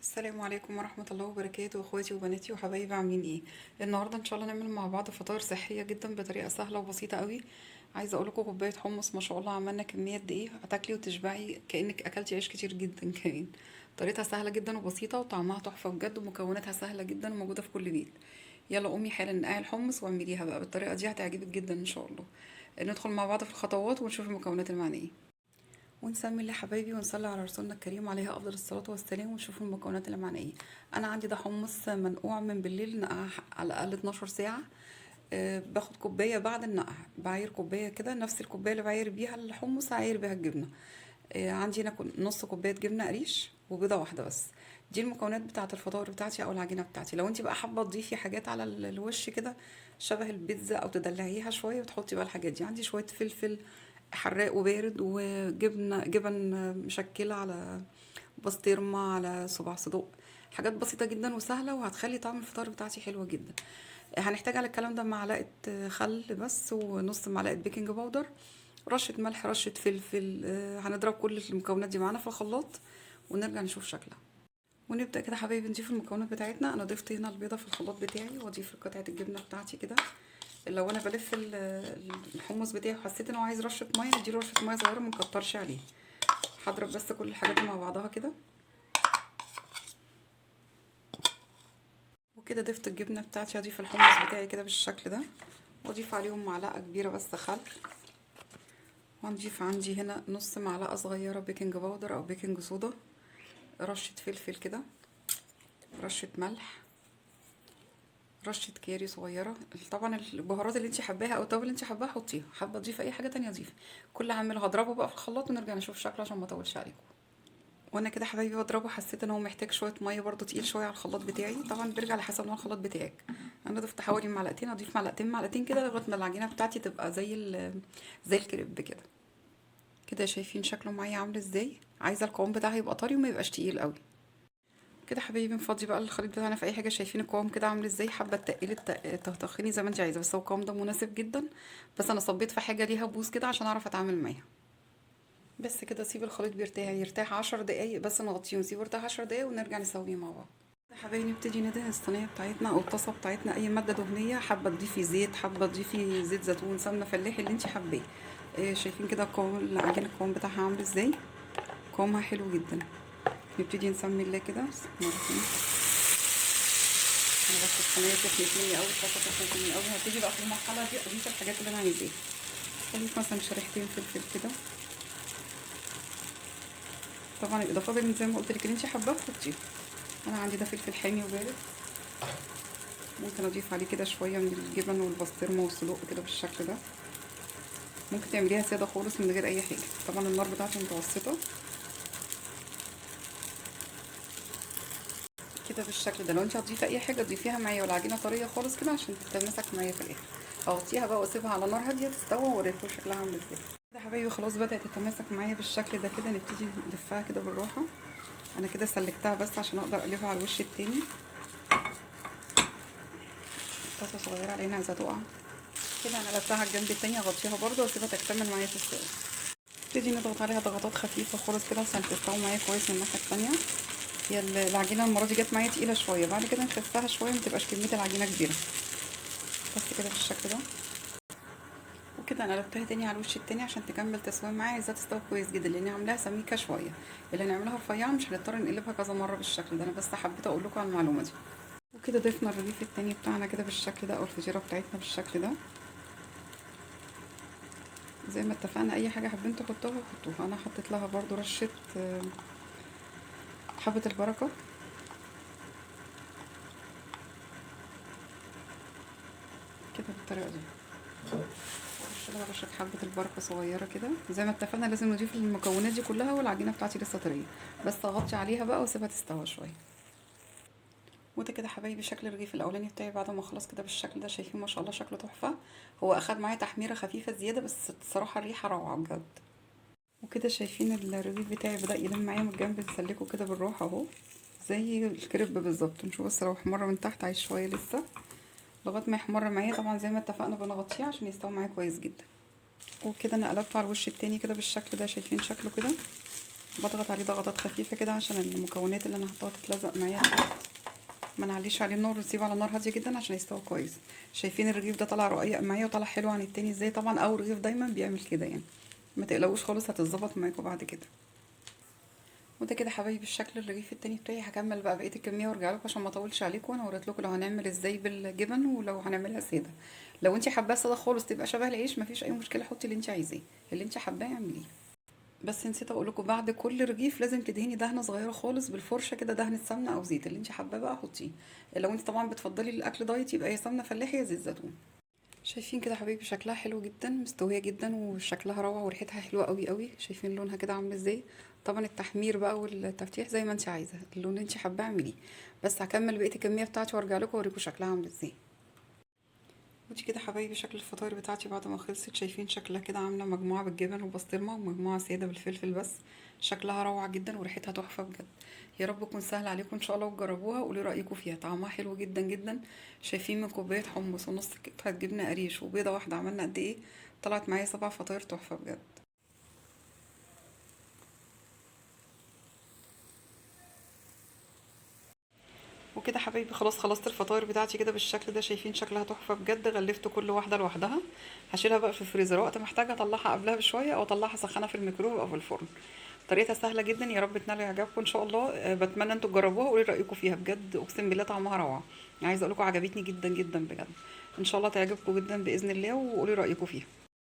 السلام عليكم ورحمة الله وبركاته، اخواتي وبناتي وحبايبي، عاملين ايه؟ النهارده ان شاء الله نعمل مع بعض فطار صحية جدا بطريقة سهلة وبسيطة قوي. عايزة اقول لكم كوباية حمص ما شاء الله عملنا كمية قد ايه، هتاكلي وتشبعي كأنك اكلتي عيش كتير جدا كمان. طريقتها سهلة جدا وبسيطة وطعمها تحفة بجد، ومكوناتها سهلة جدا وموجودة في كل بيت. يلا قومي حالا نقعي الحمص واعمليها بقى بالطريقة دي، هتعجبك جدا ان شاء الله. ندخل مع بعض في الخطوات ونشوف المكونات المعنية. ونسمي الله حبايبي ونصلي على رسولنا الكريم عليه افضل الصلاه والسلام، ونشوف المكونات اللي معانا ايه. انا عندي ده حمص منقوع من بالليل، نقع على الاقل 12 ساعه. باخد كوبايه بعد النقع، بعاير كوبايه كده، نفس الكوبايه اللي بعاير بيها الحمص هعاير بيها الجبنه. عندي هنا نص كوبايه جبنه قريش وبيضه واحده بس. دي المكونات بتاعه الفطار بتاعتي او العجينه بتاعتي. لو انت بقى حابه تضيفي حاجات على الوش كده شبه البيتزا او تدلعيها شويه وتحطي بقى الحاجات دي، عندي شويه فلفل حراق وبارد، جبن مشكله على بسطرمه على صباع صدوق. حاجات بسيطه جدا وسهله وهتخلي طعم الفطار بتاعتي حلوه جدا. هنحتاج على الكلام ده معلقه خل بس، ونص معلقه بيكنج باودر، رشه ملح، رشه فلفل. هنضرب كل المكونات دي معانا في الخلاط ونرجع نشوف شكلها. ونبدأ كده حبايبي نضيف المكونات بتاعتنا. انا ضفت هنا البيضة في الخلاط بتاعي، واضيف قطعة الجبنة بتاعتي كده. لو انا بلف الحمص بتاعي وحسيت ان هو عايز رشة مية نديله رشة مية صغيرة، منكترش عليه. هضرب بس كل الحاجات دي مع بعضها كده. وكده ضفت الجبنة بتاعتي، هضيف الحمص بتاعي كده بالشكل ده، واضيف عليهم معلقة كبيرة بس خل. وهنضيف عندي هنا نص معلقة صغيرة بيكنج باودر او بيكنج صودا، رشة فلفل كده، رشة ملح، رشة كاري صغيرة. طبعا البهارات اللي انت حباها او التوابل اللي انت حباها حطيها، حابة تضيفي اي حاجة تانية ضيفي. كل هعمله هضربه بقى في الخلاط ونرجع نشوف شكله عشان ما اطولش عليكم. وانا كده حبايبي بضربه، حسيت ان هو محتاج شوية مية برضو، تقيل شوية على الخلاط بتاعي. طبعا بيرجع لحسب نوع الخلاط بتاعك. انا ضفت حوالي معلقتين، اضيف معلقتين كده لغاية ما العجينة بتاعتي تبقى زي الكريب كده. كده شايفين شكله معايا عامل ازاي؟ عايزة القوام بتاعها يبقى طري وما يبقاش تقيل قوي. كده حبايبي نفضي بقى الخليط بتاعنا في اي حاجه. شايفين القوام كده عامل ازاي؟ حابه تقلي تخيني زي ما انت عايزه، بس هو القوام ده مناسب جدا. بس انا صبيت في حاجه ليها بوز كده عشان اعرف اتعامل معاها. بس كده سيب الخليط يرتاح 10 دقايق بس، نغطيه ونسيبه يرتاح 10 دقايق ونرجع نسويه مع بعض. حبايبي نبتدي ندهن الصينيه بتاعتنا او الطاسه بتاعتنا اي ماده دهنيه. حابه تضيفي زيت، حابه تضيفي زيت زيتون، سمنه فلاحي، اللي انت حباه. شايفين كده القوام العجينه القوام بتاعها عامل ازاي؟ قوامها حلو جدا. نبتدي نسمي الله كده بسم الله الرحمن الرحيم. انا بس الصينيه سخنت مني قوي، الطاسه سخنت مني قوي. هبتدي بقى في المرحله دي اضيف الحاجات اللي انا عايزاها. اضيف مثلا شريحتين فلفل كده. طبعا الاضافات اللي زي ما قلت لك اللي انت حباها حطيها. انا عندي ده فلفل حامي وبارد. ممكن اضيف عليه كده شويه من الجبن والبسطرمه والصدوق كده بالشكل ده. ممكن تعمليها ساده خالص من غير اي حاجه. طبعا النار بتاعتي متوسطه كده بالشكل ده. لو انت هتضيفي اي حاجه تضيفيها معايا، والعجينه طريه خالص كده عشان تتمسك معايا في الاخر. اغطيها بقى واسيبها على نار هاديه تستوى، واوريكم شكلها عامل ازاي. كده حبايبي خلاص بدات تتماسك معايا بالشكل ده كده. نبتدي نلفها كده بالراحه. انا كده سلكتها بس عشان اقدر اقلبها على الوش التاني. طاسه صغيره علينا عايزه تقع. كده انا قلبتها على الجنب التاني، اغطيها برده واسيبها تكتمل معايا في السوا. نبتدي نضغط عليها ضغطات خفيفه خالص كده عشان تستوي معايا كويس من الناحيه التانيه. هي العجينه المره دي جت معايا تقيله شويه، بعد كده نخفها شويه ما تبقاش كميه العجينه كبيره. بس كده بالشكل ده. وكده انا قلبتها تاني على الوش التاني عشان تكمل تسويه معايا. عايزاها تستوي كويس جدا لاني عاملاها سميكه شويه. اللي هنعملها رفيعه مش هنضطر نقلبها كذا مره بالشكل ده. انا بس حبيت اقول لكم على المعلومه دي. وكده ضفنا الرغيف التاني بتاعنا كده بالشكل ده، او الفطيره بتاعتنا بالشكل ده. زي ما اتفقنا اي حاجه حابين تحطوها حطوها. انا حطيت لها برضو رشه حبه البركه كده بالطريقه دي. رش لها رشه حبه البركه صغيره كده. زي ما اتفقنا لازم نضيف المكونات دي كلها والعجينه بتاعتي لسه طريه، بس اغطي عليها بقى واسيبها تستوى شويه. وده كده حبايبي شكل الرغيف الاولاني بتاعي بعد ما خلص كده بالشكل ده. شايفين ما شاء الله شكله تحفه. هو اخد معايا تحميره خفيفه زياده بس الصراحه الريحه روعه بجد. وكده شايفين الرغيف بتاعي بدأ يلم معايا من الجنب، نسلكه كده بالراحه اهو زي الكريب بالظبط. نشوف بس لو احمر من تحت عايز شويه لسه لغايه ما يحمر معايا. طبعا زي ما اتفقنا بنغطيه عشان يستوي معايا كويس جدا. وكده انا قلبته على الوش التاني كده بالشكل ده. شايفين شكله كده بضغط عليه ضغطات خفيفه كده عشان المكونات اللي انا هحطها تتلزق معايا تحت. ما نعليش عليه النار ونسيبه على نار هاديه جدا عشان يستوي كويس. شايفين الرغيف ده طلع رقيق معايا وطلع حلو عن التاني ازاي؟ طبعا اول رغيف دايما بيعمل كده يعني، ما تقلقوش خالص هتتظبط معاكم بعد كده. وده كده حبايبي الشكل الرغيف التاني بتاعي. هكمل بقى بقيه الكميه وارجع لكم عشان ما اطولش عليكم. وانا وريت لكم لو هنعمل ازاي بالجبن ولو هنعملها ساده. لو انت حباها ساده خالص تبقى شبه العيش مفيش اي مشكله، حطي اللي انت عايزاه، اللي انت حباه اعمليه. بس نسيت اقول لكم بعد كل رغيف لازم تدهني دهنه صغيره خالص بالفرشه كده، دهنه سمنه او زيت اللي انت حباه بقى حطيه. لو انت طبعا بتفضلي الاكل دايت يبقى يا سمنه فلاحي يا زيت زيتون. شايفين كده حبايبي شكلها حلو جدا، مستويه جدا وشكلها روعه وريحتها حلوه قوي قوي. شايفين لونها كده عامل ازاي؟ طبعا التحمير بقى والتفتيح زي ما انت عايزه، اللون اللي انت حباه اعمليه. بس هكمل بقيه الكميه بتاعتي وارجع لكم اوريكم شكلها عامل ازاي. ودي كده حبايبي شكل الفطاير بتاعتي بعد ما خلصت. شايفين شكلها كده؟ عامله مجموعه بالجبن وبسطرمه ومجموعه ساده بالفلفل بس. شكلها روعه جدا وريحتها تحفه بجد. يا رب تكون سهل عليكم ان شاء الله وتجربوها وقولوا رايكم فيها. طعمها حلو جدا جدا. شايفين من كوبايه حمص ونص قطعه جبنه قريش وبيضه واحده عملنا قد ايه؟ طلعت معايا 7 فطاير تحفه بجد. وكده حبايبي خلاص خلصت الفطاير بتاعتي كده بالشكل ده. شايفين شكلها تحفه بجد. غلفت كل واحده لوحدها. هشيلها بقى في الفريزر، وقت محتاجه اطلعها قبلها بشويه او اطلعها سخنه في الميكرويف او في الفرن. طريقتها سهله جدا. يا رب تنالوا اعجابكم ان شاء الله. بتمنى انتوا تجربوها وقولوا رايكم فيها بجد. اقسم بالله طعمها روعه. عايزه اقول لكم عجبتني جدا جدا بجد. ان شاء الله تعجبكم جدا باذن الله وقولوا رايكم فيها.